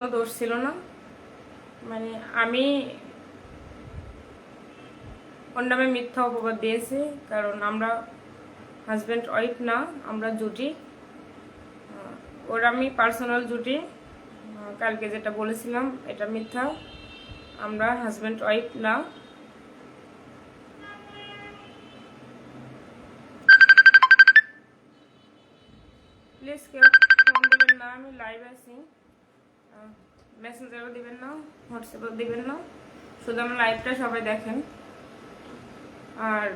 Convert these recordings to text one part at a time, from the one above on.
দোষ ছিল না। মানে আমি ওর নামে মিথ্যা অপবাদ দিয়েছি, কারণ আমরা হাজব্যান্ড ওয়াইফ না, আমরা জুটি। ওর আমি পার্সোনাল জুটি। কালকে যেটা বলেছিলাম এটা মিথ্যা, আমরা হাজব্যান্ড ওয়াইফ না। প্লিজ কেউ ফোন দেবেন না, আমি লাইভ আছি। মেসেঞ্জারও দিবেন না, হোয়াটসঅ্যাপও দিবেন না, শুধু আমার লাইভটা সবাই দেখেন। আর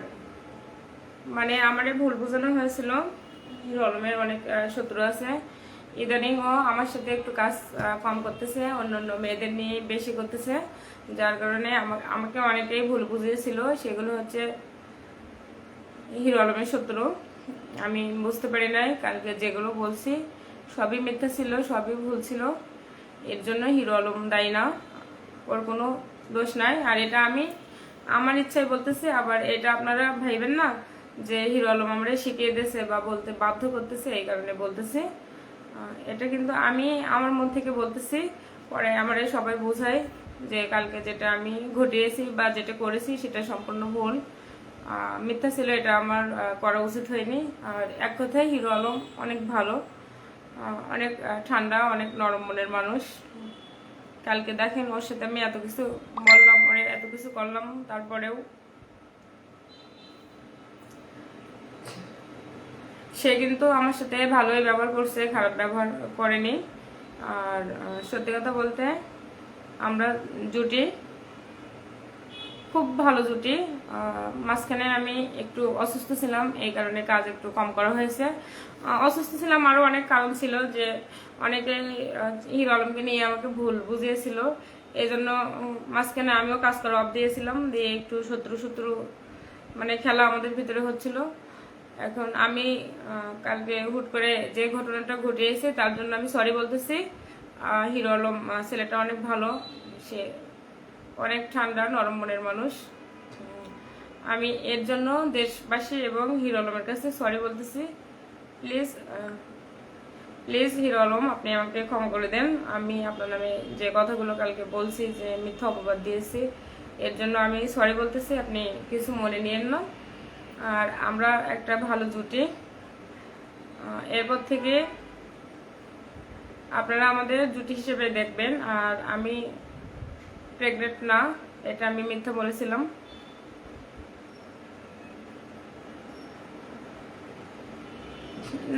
মানে আমারে ভুল বোঝানো হয়েছিল, হিরো আলমের অনেক শত্রু আছে। ইদানিং ও আমার সাথে একটু কাজ কম করতেছে, অন্য মেয়েদের নিয়ে বেশি করতেছে, যার কারণে আমাকে অনেকেই ভুল বুঝিয়েছিল। সেগুলো হচ্ছে হিরো আলমের শত্রু। আমি বুঝতে পারি নাই, কালকে যেগুলো বলছি সবই মিথ্যা ছিল, সবই ভুল ছিল। এর জন্য হিরো আলম দায়ী না, ওর কোনো দোষ নাই। আর এটা আমি আমার ইচ্ছায় বলতেছি, আবার এটা আপনারা ভাইবেন না যে হিরো আলম আমরা শিখিয়ে দিয়েছে বা বলতে বাধ্য করতেছে এই কারণে বলতেছি। এটা কিন্তু আমি আমার মন থেকে বলতেছি, পরে আমার সবাই বোঝায় যে কালকে যেটা আমি ঘটিয়েছি বা যেটা করেছি সেটা সম্পূর্ণ ভুল, মিথ্যা ছিল, এটা আমার করা উচিত হয়নি। আর এক কথায় হিরো আলম অনেক ভালো, অনেক ঠান্ডা, অনেক নরম মনের মানুষ। কালকে দেখেন ওর সাথে আমি এত কিছু বললাম, এত কিছু করলাম, তারপরেও সে কিন্তু আমার সাথে ভালোই ব্যবহার করছে, খারাপ ব্যবহার করেনি। আর সত্যি কথা বলতে আমরা জুটি, খুব ভালো জুটি। মাঝখানে আমি একটু অসুস্থ ছিলাম, এই কারণে কাজ একটু কম করা হয়েছে। অসুস্থ ছিলাম, আরও অনেক কারণ ছিল, যে অনেকে হিরো আলমকে নিয়ে আমাকে ভুল বুঝিয়েছিল। এই জন্য মাঝখানে আমিও কাজ করা অফ দিয়েছিলাম, দিয়ে একটু শত্রু শত্রু মানে খেলা আমাদের ভিতরে হচ্ছিল। এখন আমি কালকে হুট করে যে ঘটনাটা ঘটিয়েছে তার জন্য আমি সরি বলতেছি। হিরো আলম ছেলেটা অনেক ভালো, সে অনেক ঠান্ডা নরম মনের মানুষ। আমি এর জন্য দেশবাসী এবং হিরো আলমের কাছে সরি বলতেছি। প্লিজ প্লিজ হিরো আলম, আপনি আমাকে ক্ষমা করে দেন। আমি আপনার নামে যে কথাগুলো কালকে বলছি, যে মিথ্যা অপবাদ দিয়েছি, এর জন্য আমি সরি বলতেছি, আপনি কিছু মনে নিয়েন না। আর আমরা একটা ভালো জুটি, এরপর থেকে আপনারা আমাদের জুটি হিসেবে দেখবেন। আর আমি প্রেগনেন্ট না, এটা আমি মিথ্যা বলেছিলাম।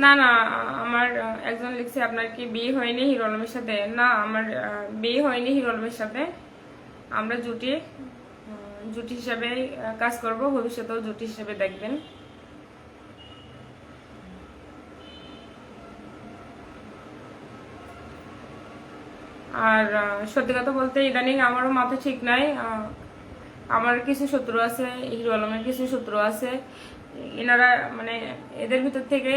না না, আমার একজন লিখছে আপনার কি বিয়ে হয়নি হিরো আলমের সাথে? না, আমার বিয়ে হয়নি হিরো আলমের সাথে। আমরা জুটি জুটি হিসাবে কাজ করব, ভবিষ্যতেও জুটি হিসেবে দেখবেন। আর সত্যি কথা বলতে ইদানিং আমারও মাথা ঠিক নাই। আমার কিছু শত্রু আছে, হিরো আলমের কিছু শত্রু আছে। এনারা মানে এদের ভিতর থেকে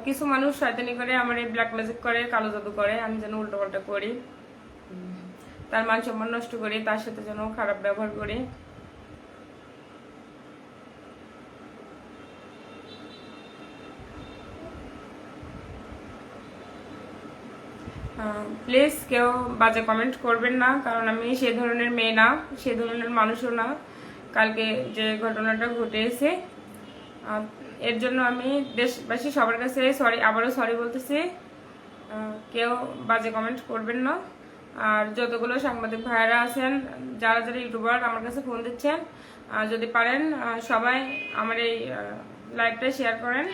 কিছু মানুষ শয়তানি করে, আমার ব্ল্যাক ম্যাজিক করে, কালো জাদু করে, আমি যেন উল্টো পাল্টা করি, তার মান সম্মান নষ্ট করি, তার সাথে যেন খারাপ ব্যবহার করি। প্লিজ কেউ বাজে কমেন্ট করবেন না, কারণ আমি সে ধরনের মেয়ে না, সে ধরনের মানুষও না। কালকে যে ঘটনাটা ঘটেছে এর জন্য আমি দেশবাসী সবার কাছে আবারও সরি বলতেছি। কেউ বাজে কমেন্ট করবেন না। আর যতগুলো সাংবাদিক ভাইয়েরা আছেন, যারা যারা ইউটিউবার আমার কাছে ফোন দিচ্ছেন, যদি পারেন সবাই আমার এই লাইভটা শেয়ার করেন।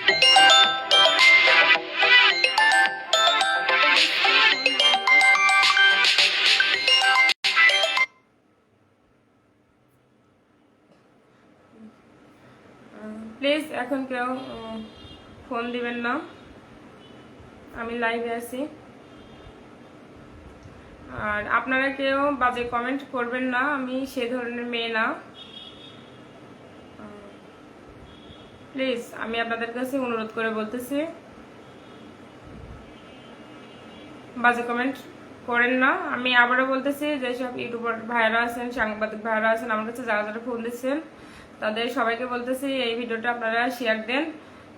প্লিজ এখন কেউ ফোন দিবেন না, আমি লাইভে আছি। আর আপনারা কেউ বাজে কমেন্ট করবেন না, আমি সে ধরনের মেয়ে না। প্লিজ আমি আপনাদের কাছে অনুরোধ করে বলতেছি, বাজে কমেন্ট করেন না। আমি আবারও বলতেছি, যেসব ইউটিউবার ভাইরা আছেন, সাংবাদিক ভাইরা আছেন, আমার কাছে যারা যারা ফোন দিচ্ছেন, তাদের সবাইকে বলতেছি এই ভিডিওটা আপনারা শেয়ার দেন।